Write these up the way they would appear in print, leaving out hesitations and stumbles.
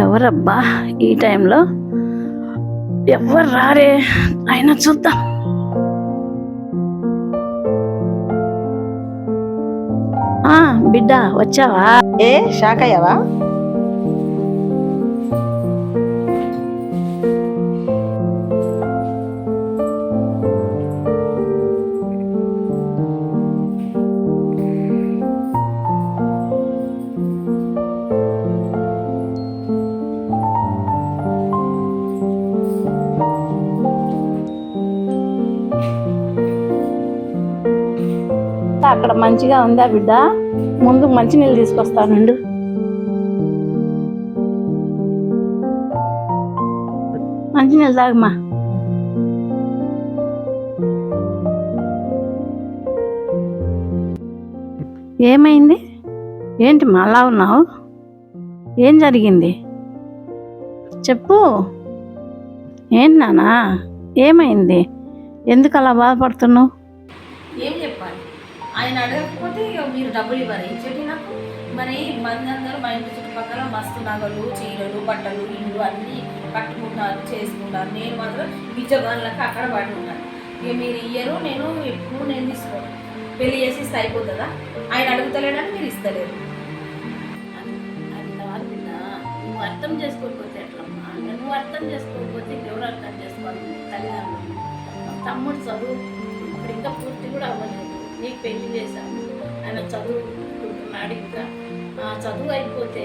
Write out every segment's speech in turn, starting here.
ఎవరబ్బా ఈ టైంలో? ఎవరు రారే, అయినా చూద్దాం. బిడ్డ వచ్చావా? షాక్ అయ్యావా? అక్కడ మంచిగా ఉందా బిడ్డ? ముందు మంచినీళ్ళు తీసుకొస్తానండు. మంచినీళ్ళు తాగమ్మా. ఏమైంది? ఏంటి మళ్ళా ఉన్నావు? ఏం జరిగింది చెప్పు. ఏంటి నాన్నా, ఏమైంది? ఎందుకు అలా బాధపడుతున్నావు? ఏం చెప్పాలి? ఆయన అడగకపోతే ఇక మీరు డబ్బులు ఇవ్వరు. ఏం చెప్పి నాకు మరి మంది అందరూ మా ఇంటి చుట్టుపక్కల మస్తు నగలు, చీరలు, బట్టలు, ఇల్లు అన్నీ కట్టుకుంటారు, చేసుకుంటారు. నేను మాత్రం బిచ్చగాళ్ళకి అక్కడ పడి ఉన్నాను. ఇక మీరు ఇయ్యరు, నేను తీసుకోను. పెళ్లి చేసి ఇస్తే అయిపోతుందా? ఆయన అడుగుతలేడని మీరు ఇస్తలేరు. అది కాదు బిడ్డ, నువ్వు అర్థం చేసుకోకపోతే ఎట్లమ్మా? నువ్వు అర్థం చేసుకోకపోతే ఎవరు అర్థం చేసుకోవాలి? తల్లిదండ్రులు. తమ్ముడు చదువు ఇప్పుడు ఇంకా పూర్తి కూడా అవ్వలేదు. నీకు పెళ్లి చేశాను, ఆయన చదువుకుంటున్నాడు. ఇంకా చదువు అయిపోతే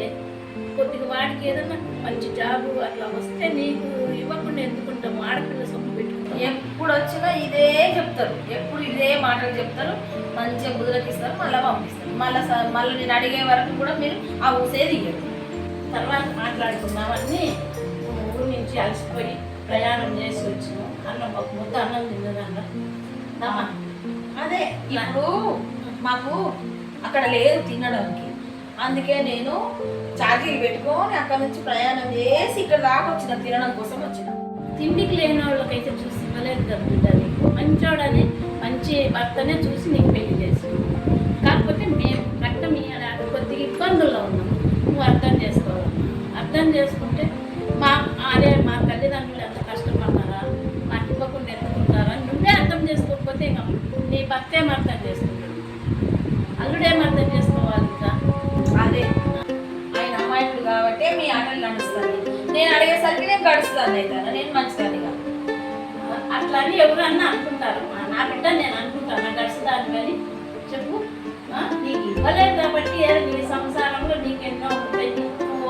కొద్దిగా వాడికి ఏదన్నా మంచి జాబు అట్లా వస్తే నీకు ఇవ్వకుండా ఎందుకుంటాము? ఆడపిల్ల సొమ్ము పెట్టుకుంటాం. ఎప్పుడు వచ్చినా ఇదే చెప్తారు, ఎప్పుడు ఇదే మాటలు చెప్తారు. మంచిగా బుద్ధులకిస్తారు, మళ్ళీ పంపిస్తారు. మళ్ళీ నేను అడిగే వరకు కూడా మీరు ఆ ఊసేది ఇయ్యరు. తర్వాత మాట్లాడుకున్నామని ఊరు నుంచి అలసిపోయి ప్రయాణం చేసి వచ్చినాం. అన్నం ఒక ముద్ద అన్నం తిన్నదన్న. అదే ఇప్పుడు మాకు అక్కడ లేదు తినడానికి, అందుకే నేను ఛార్జీలు పెట్టుకొని అక్కడ నుంచి ప్రయాణం చేసి ఇక్కడ దాకా వచ్చిన, తినడం కోసం వచ్చిన. తిండికి లేని వాళ్ళకైతే చూసి ఇవ్వలేదు కదా బిడ్డ. నీకు మంచోడని మంచి భర్తనే చూసి నీకు పెళ్లి చేసి, కాకపోతే మేము రక్తం ఇవ్వడానికి కొద్దిగా ఇబ్బందుల్లో ఉన్నాం. నువ్వు అర్థం చేసుకోవాలి. అర్థం చేసుకుంటే మా తల్లిదండ్రులు ఎంత కష్టపడ్డారా, మాకు ఇవ్వకుండా ఎత్తుకుంటారా? నువ్వే అర్థం చేసుకోకపోతే ఇంకా నీ భర్తేం అర్థం చేసుకుంటాడు, అల్లుడేం అర్థం చేసుకోవాలి? ఇంకా అదే ఆయన అమ్మాయిలు కాబట్టి మీ ఆటలు నడుస్తుంది. నేను అడిగేసరికి నేను గడుస్తాను అవుతాను, నేను మంచిదానిగా. అట్లా అని ఎవరన్నా అనుకుంటారు. నా బిడ్డ నేను అనుకుంటాను గడుస్తాను కానీ చెప్పు. నీకు ఇవ్వలేదు కాబట్టి నీ సంసారంలో నీకు ఎన్నో ఉంటాయి. నువ్వు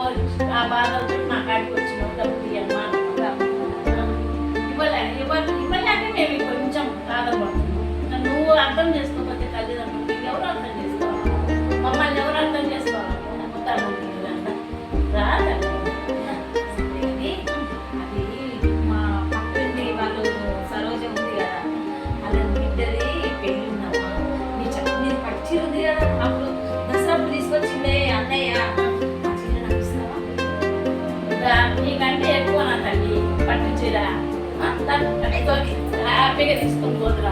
ఆ బాధలతో నా కాడికి వచ్చినావు, డబ్బులు ఇవ్వమ్మా. ఇవ్వలేక మేము కొంచెం బాధపడుతున్నాం. నువ్వు అర్థం చేసుకోకపోతే తల్లిదండ్రులు ఎవరు అర్థం చేసుకోవాలి? మమ్మల్ని ఎవరు అర్థం చేసుకోవాలి? అది మా పక్కన వాళ్ళు సరోజ ఉంది కదా, వాళ్ళ బిడ్డది పెళ్ళి ఉందమ్మా. నీ పచ్చి ఉంది కదా, అప్పుడు దసరాప్పుడు తీసుకొచ్చిందే అన్నయ్య. నీకంటే ఎక్కువ నా తల్లి పట్టు చీర హ్యాపీగా తీసుకొని పోతున్నా.